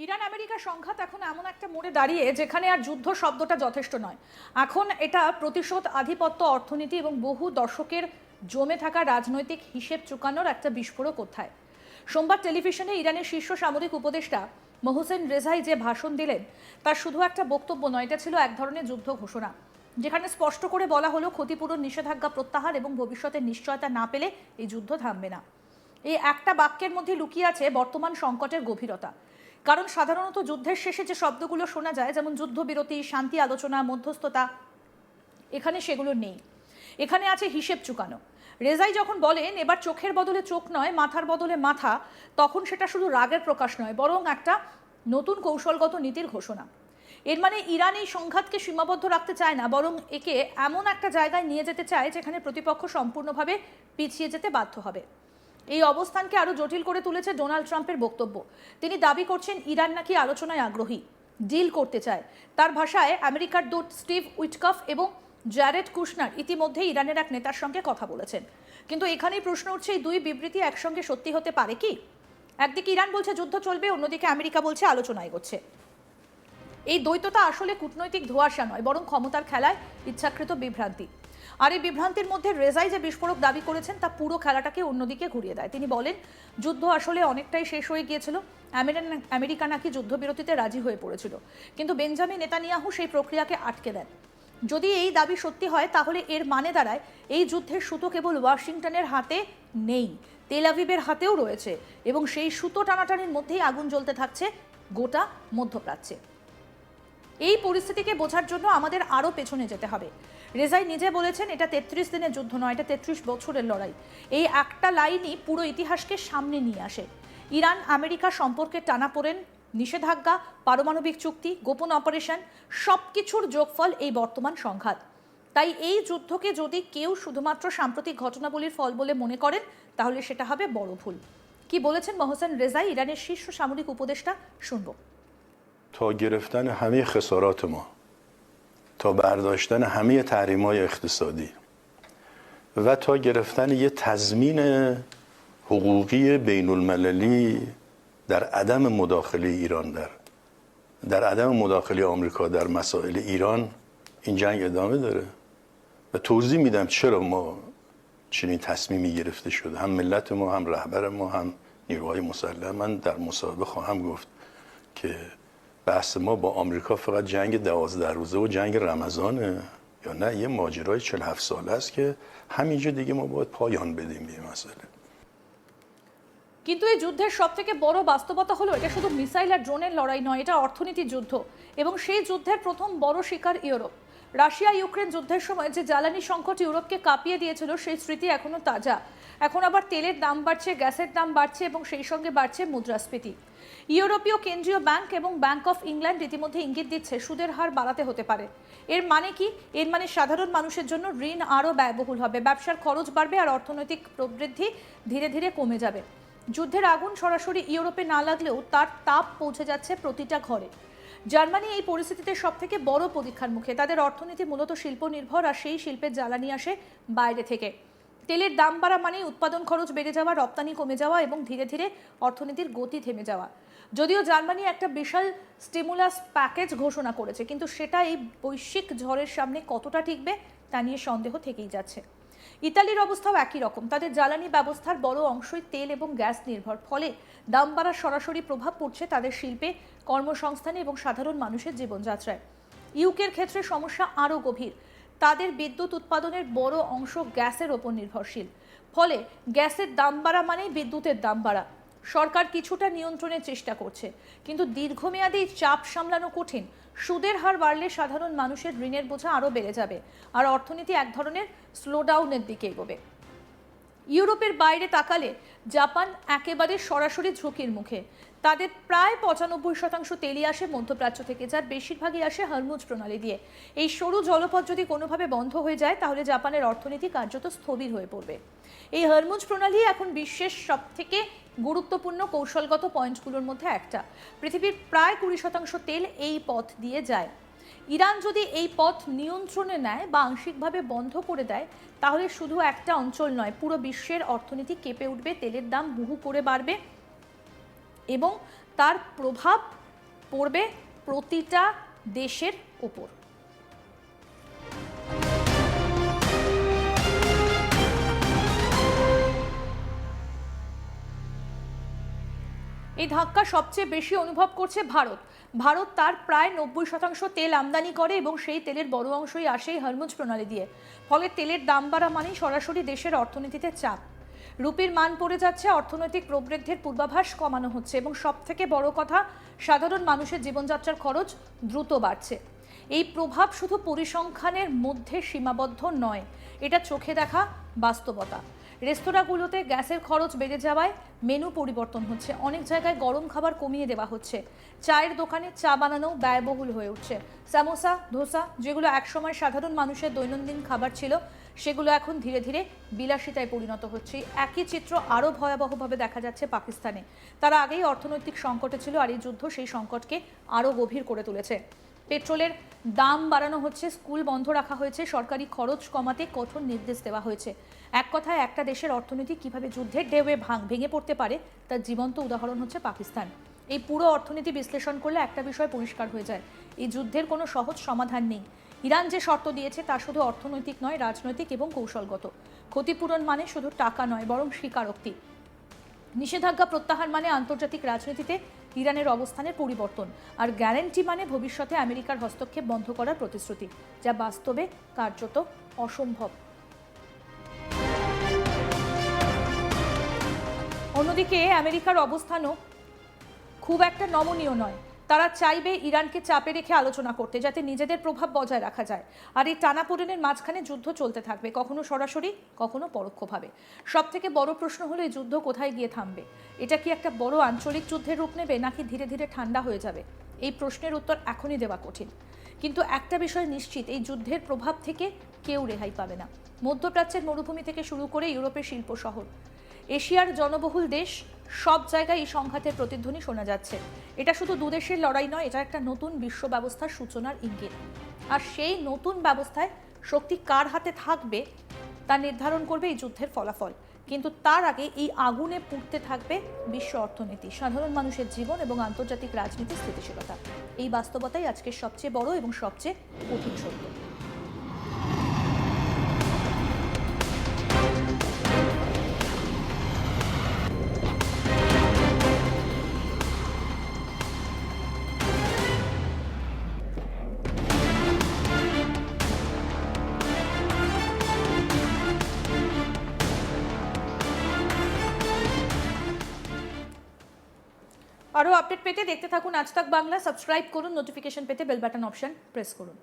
Iran America সংঘাত এখন এমন একটা মোড়ে দাঁড়িয়ে যেখানে আর যুদ্ধ শব্দটা যথেষ্ট নয়। এখন এটা প্রতিশোধ, আধিপত্য, অর্থনীতি এবং বহু দশকের জমে থাকা রাজনৈতিক হিসেব চুকানোর একটা বিস্ফোরক অধ্যায়। সোমবার টেলিভিশনে ইরানের শীর্ষ সামরিক উপদেষ্টা মোহসেন রেজাই যে ভাষণ দিলেন তার শুধু একটা বক্তব্য নয়, এটা ছিল এক ধরনের যুদ্ধ ঘোষণা, যেখানে স্পষ্ট করে বলা হলো ক্ষতিপূরণ, নিষেধাজ্ঞা প্রত্যাহার এবং ভবিষ্যতের নিশ্চয়তা না পেলে এই যুদ্ধ থামবে না। এই একটা বাক্যের মধ্যে লুকিয়ে আছে বর্তমান সংকটের গভীরতা। কারণ সাধারণত যুদ্ধের শেষে যে শব্দগুলো শোনা যায়, যেমন যুদ্ধবিরতি, শান্তি আলোচনা, মধ্যস্থতা, এখানে সেগুলো নেই। এখানে আছে হিসেব চুকানো। রেজাই যখন বলেন এবার চোখের বদলে চোখ নয়, মাথার বদলে মাথা, তখন সেটা শুধু রাগের প্রকাশ নয়, বরং একটা নতুন কৌশলগত নীতির ঘোষণা। এর মানে ইরান এই সংঘাতকে সীমাবদ্ধ রাখতে চায় না, বরং একে এমন একটা জায়গায় নিয়ে যেতে চায় যেখানে প্রতিপক্ষ সম্পূর্ণভাবে পিছিয়ে যেতে বাধ্য হবে। এই অবস্থানকে আরো জটিল করে তুলেছে ডোনাল্ড ট্রাম্পের বক্তব্য। তিনি দাবি করছেন ইরান নাকি আলোচনায় আগ্রহী, ডিল করতে চায়। তার ভাষায়, আমেরিকার দূত স্টিভ উইটকফ এবং জ্যারেড কুশনার ইতিমধ্যে ইরানের এক নেতার সঙ্গে কথা বলেছেন। কিন্তু এখানেই প্রশ্ন উঠছে, এই দুই বিবৃতি একসঙ্গে সত্যি হতে পারে কি? একদিকে ইরান বলছে যুদ্ধ চলবে, অন্যদিকে আমেরিকা বলছে আলোচনা এগোচ্ছে। এই দ্বৈততা আসলে কূটনৈতিক ধোঁয়াশা নয়, বরং ক্ষমতার খেলায় ইচ্ছাকৃত বিভ্রান্তি। আর এই বিভ্রান্তির মধ্যে রেজাই যে বিস্ফোরক দাবি করেছেন তা পুরো খেলাটাকে অন্যদিকে ঘুরিয়ে দেয়। তিনি বলেন যুদ্ধ আসলে অনেকটাই শেষ হয়ে গিয়েছিল, আমেরিকা নাকি যুদ্ধবিরতিতে রাজি হয়ে পড়েছিল, কিন্তু বেঞ্জামিন নেতানিয়াহু সেই প্রক্রিয়াকে আটকে দেন। যদি এই দাবি সত্যি হয় তাহলে এর মানে দাঁড়ায় এই যুদ্ধের সুতো কেবল ওয়াশিংটনের হাতে নেই, তেল আভিবের হাতেও রয়েছে, এবং সেই সুতো টানাটানির মধ্যেই আগুন জ্বলতে থাকছে গোটা মধ্যপ্রাচ্যে। এই পরিস্থিতিকে বোঝার জন্য আমাদের আরও পেছনে যেতে হবে। রেজাই নিজে বলেছেন এটা ৩৩ দিনের যুদ্ধ নয়, এটা ৩৩ বছরের লড়াই। এই একটা লাইনই পুরো ইতিহাসকে সামনে নিয়ে আসে। ইরান আমেরিকা সম্পর্কে টানাপোড়েন, নিষেধাজ্ঞা, পারমাণবিক চুক্তি, গোপন অপারেশন, সব কিছুর যোগফল এই বর্তমান সংঘাত। তাই এই যুদ্ধকে যদি কেউ শুধুমাত্র সাম্প্রতিক ঘটনাবলীর ফল বলে মনে করেন তাহলে সেটা হবে বড় ভুল। কি বলেছেন মোহসেন রেজাই, ইরানের শীর্ষ সামরিক উপদেষ্টা, শুনবো। تا گرفتن همه خسارات ما، تا برداشتن همه تحریم‌های اقتصادی و تا گرفتن یه تضمین حقوقی بین المللی در عدم مداخله ایران در عدم مداخله آمریکا در مسائل ایران، این جنگ ادامه داره. و توضیح میدم چرا ما چنین تصمیمی گرفته شده، هم ملت ما، هم رهبر ما، هم نیروهای مسلح. من در مصاحبه خواهم گفت که بحث ما با آمریکا فقط جنگ 12 روزه و جنگ رمضانه یا نه یه ماجرای 47 ساله است که همینجا دیگه ما باید پایان بدیم به این مسئله। কিন্তু এই যুদ্ধের সবথেকে বড় বাস্তবতা হলো এটা শুধু মিসাইল আর ড্রোনের লড়াই নয়, এটা অর্থনীতির যুদ্ধ। এবং সেই যুদ্ধের প্রথম বড় শিকার ইউরোপ। রাশিয়া ইউক্রেন যুদ্ধের সময় যে জ্বালানি সংকট ইউরোপকে কাঁপিয়ে দিয়েছিল সেই স্মৃতি এখনো তাজা। এখন আবার তেলের দাম বাড়ছে, গ্যাসের দাম বাড়ছে এবং সেই সঙ্গে বাড়ছে মুদ্রাস্ফীতি। ইউরোপীয় কেন্দ্রীয় ব্যাংক এবং ব্যাংক অফ ইংল্যান্ড রীতিমধ্যে ইঙ্গিত দিচ্ছে সুদের হার বাড়াতে হতে পারে। এর মানে কি? এর মানে সাধারণ মানুষের জন্য ঋণ আরও ব্যয়বহুল হবে, ব্যবসার খরচ বাড়বে আর অর্থনৈতিক প্রবৃদ্ধি ধীরে ধীরে কমে যাবে। যুদ্ধের আগুন সরাসরি ইউরোপে না লাগলেও তার তাপ পৌঁছে যাচ্ছে প্রতিটা ঘরে। জার্মানি এই পরিস্থিতিতে সবথেকে বড় পরীক্ষার মুখে। তাদের অর্থনীতি মূলত শিল্প নির্ভর, আর সেই শিল্পের জ্বালানি আসে বাইরে থেকে। তেলের দাম বাড়া মানে উৎপাদন খরচ বেড়ে যাওয়া, রপ্তানি কমে যাওয়া এবং ধীরে ধীরে অর্থনীতির গতি থেমে যাওয়া। যদিও জার্মানি একটা বিশাল স্টিমুলাস প্যাকেজ ঘোষণা করেছে, কিন্তু সেটা এই বৈশ্বিক ঝড়ের সামনে কতটা টিকবে তা নিয়ে সন্দেহ থেকেই যাচ্ছে। ইতালির অবস্থাও একই রকম। তাদের জ্বালানি ব্যবস্থার বড় অংশই তেল এবং গ্যাস নির্ভর, ফলে দাম বাড়ার সরাসরি প্রভাব পড়ছে তাদের শিল্পে, কর্মসংস্থানে এবং সাধারণ মানুষের জীবনযাত্রায়। ইউকের ক্ষেত্রে সমস্যা আরও গভীর। তাদের বিদ্যুৎ উৎপাদনের বড় অংশ গ্যাসের ওপর নির্ভরশীল, ফলে গ্যাসের দাম বাড়া মানেই বিদ্যুতের দাম বাড়া। সরকার কিছুটা নিয়ন্ত্রণের চেষ্টা করছে, কিন্তু দীর্ঘমেয়াদী চাপ সামলানো কঠিন। সুদের হার বাড়লে সাধারণ মানুষের ঋণের বোঝা আরও বেড়ে যাবে, আর অর্থনীতি এক ধরনের স্লোডাউনের দিকে এগোবে। ইউরোপের বাইরে তাকালে জাপান একেবারে সরাসরি ঝুঁকির মুখে। তাদের প্রায় ৯৫% তেলই আসে মধ্যপ্রাচ্য থেকে, যার বেশিরভাগই আসে হরমুজ প্রণালী দিয়ে। এই সরু জলপথ যদি কোনোভাবে বন্ধ হয়ে যায় তাহলে জাপানের অর্থনীতি কার্যত স্থবির হয়ে পড়বে। এই হরমুজ প্রণালী এখন বিশ্বের সবথেকে গুরুত্বপূর্ণ কৌশলগত পয়েন্টগুলোর মধ্যে একটা। পৃথিবীর প্রায় ২০% তেল এই পথ দিয়ে যায়। ইরান যদি এই পথ নিয়ন্ত্রণে নেয় বা আংশিকভাবে বন্ধ করে দেয় তাহলে শুধু একটা অঞ্চল নয়, পুরো বিশ্বের অর্থনীতি কেঁপে উঠবে, তেলের দাম হুহু করে বাড়বে এবং তার প্রভাব পড়বে প্রতিটা দেশের ওপর। এই ধাক্কা সবচেয়ে বেশি অনুভব করছে ভারত। ভারত তার প্রায় 90% তেল আমদানি করে এবং সেই তেলের বড় অংশই আসে হরমুজ প্রণালী দিয়ে। ফলে তেলের দাম বাড়া মানেই সরাসরি দেশের অর্থনীতিতে চাপ। রুপির মান পড়ে যাচ্ছে, অর্থনৈতিক প্রবৃদ্ধির পূর্বাভাস কমানো হচ্ছে এবং সবথেকে বড় কথা, সাধারণ মানুষের জীবনযাত্রার খরচ দ্রুত বাড়ছে। এই প্রভাব শুধু পরিসংখ্যানের মধ্যে সীমাবদ্ধ নয়, এটা চোখে দেখা বাস্তবতা। রেস্তোরাঁগুলোতে গ্যাসের খরচ বেড়ে যাওয়ায় মেনু পরিবর্তন হচ্ছে, অনেক জায়গায় গরম খাবার কমিয়ে দেওয়া হচ্ছে, চায়ের দোকানে চা বানানো ব্যয়বহুল হয়ে উঠছে। সামোসা, ধোসা যেগুলো একসময় সাধারণ মানুষের দৈনন্দিন খাবার ছিল, সেগুলো এখন ধীরে ধীরে বিলাসিতায় পরিণত হচ্ছে। একই চিত্র আরও ভয়াবহভাবে দেখা যাচ্ছে পাকিস্তানে। তারা আগেই অর্থনৈতিক সংকটে ছিল, আর এই যুদ্ধ সেই সংকটকে আরও গভীর করে তুলেছে। পেট্রোলের দাম বাড়ানো হচ্ছে, স্কুল বন্ধ রাখা হয়েছে, সরকারি খরচ কমাতে কঠোর নির্দেশ দেওয়া হয়েছে। এক কথায় একটা দেশের অর্থনীতি কিভাবে যুদ্ধের ঢেউয়ে ভেঙে পড়তে পারে তার জীবন্ত উদাহরণ হচ্ছে পাকিস্তান। এই পুরো অর্থনীতি বিশ্লেষণ করলে একটা বিষয় পরিষ্কার হয়ে যায়, এই যুদ্ধের কোনো সহজ সমাধান নেই। ইরান যে শর্ত দিয়েছে তা শুধু অর্থনৈতিক নয়, রাজনৈতিক এবং কৌশলগত। ক্ষতিপূরণ মানে শুধু টাকা নয়, বরং স্বীকারোক্তি। নিষেধাজ্ঞা প্রত্যাহার মানে আন্তর্জাতিক রাজনীতিতে ইরানের অবস্থানের পরিবর্তন, আর গ্যারান্টি মানে ভবিষ্যতে আমেরিকার হস্তক্ষেপ বন্ধ করার প্রতিশ্রুতি, যা বাস্তবে কার্যত অসম্ভব। অন্যদিকে আমেরিকার অবস্থানও খুব একটা নমনীয় নয়। তারা চাইবে ইরানকে চাপে রেখে আলোচনা করতে, যাতে নিজেদের প্রভাব বজায় রাখা যায়। আর এই টানাপোড়েনের মাঝখানে যুদ্ধ চলতে থাকবে, কখনো সরাসরি, কখনো পরোক্ষভাবে। সবথেকে বড় প্রশ্ন হলো, এই যুদ্ধ কোথায় গিয়ে থামবে? এটা কি একটা বড় আঞ্চলিক যুদ্ধের রূপ নেবে, নাকি ধীরে ধীরে ঠান্ডা হয়ে যাবে? এই প্রশ্নের উত্তর এখনই দেওয়া কঠিন। কিন্তু একটা বিষয় নিশ্চিত, এই যুদ্ধের প্রভাব থেকে কেউ রেহাই পাবে না। মধ্যপ্রাচ্যের মরুভূমি থেকে শুরু করে ইউরোপের শিল্প শহর, এশিয়ার জনবহুল দেশ, সব জায়গায় এই সংঘাতের প্রতিধ্বনি শোনা যাচ্ছে। এটা শুধু দুদেশের লড়াই নয়, এটা একটা নতুন বিশ্ব ব্যবস্থার সূচনার ইঙ্গিত। আর সেই নতুন ব্যবস্থায় শক্তি কার হাতে থাকবে তা নির্ধারণ করবে এই যুদ্ধের ফলাফল। কিন্তু তার আগে এই আগুনে পুড়তে থাকবে বিশ্ব অর্থনীতি, সাধারণ মানুষের জীবন এবং আন্তর্জাতিক রাজনীতির স্থিতিশীলতা। এই বাস্তবতাই আজকের সবচেয়ে বড় এবং সবচেয়ে কঠিন সত্য। আরও আপডেট পেতে দেখতে থাকুন আজ তাক বাংলা। সাবস্ক্রাইব করুন, নোটিফিকেশন পেতে বেল বাটন অপশন প্রেস করুন।